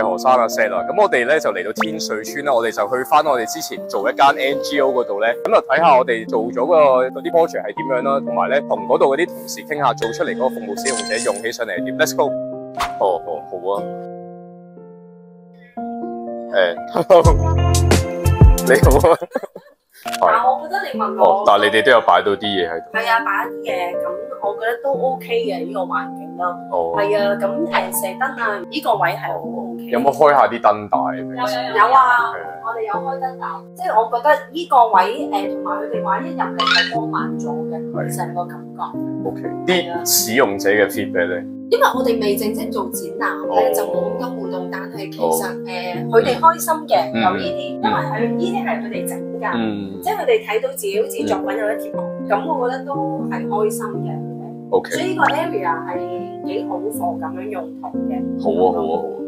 河山啊 set 啦。咁我哋咧就嚟到天水村啦，我哋就去翻我哋之前做一間 NGO 嗰度咧，咁就睇下我哋做咗嗰啲 project 係點樣啦，同埋咧同嗰度嗰啲同事傾下做出嚟嗰個服務使用者用起上嚟係點。Let's go。好啊。你好啊。但係我覺得你問我，但係你哋都有擺到啲嘢喺度。係啊，擺啲嘢，咁我覺得都 OK 嘅呢個環境咯。係啊，咁射燈啊，呢個位係好 OK。有冇開下啲燈帶？有啊，我哋有開燈帶，即係我覺得呢個位同埋佢哋話一入嚟係光猛咗嘅，成個感覺。OK， 啲使用者嘅 feedback 咧。因為我哋未正式做展覽咧，就冇咁多互動，但係其實佢哋開心嘅有呢啲，因為呢啲係佢哋整㗎，即係佢哋睇到自己好似作品有一貼，咁我覺得都係開心嘅。OK，所以呢個 area 係幾好貨咁樣用途嘅。好啊。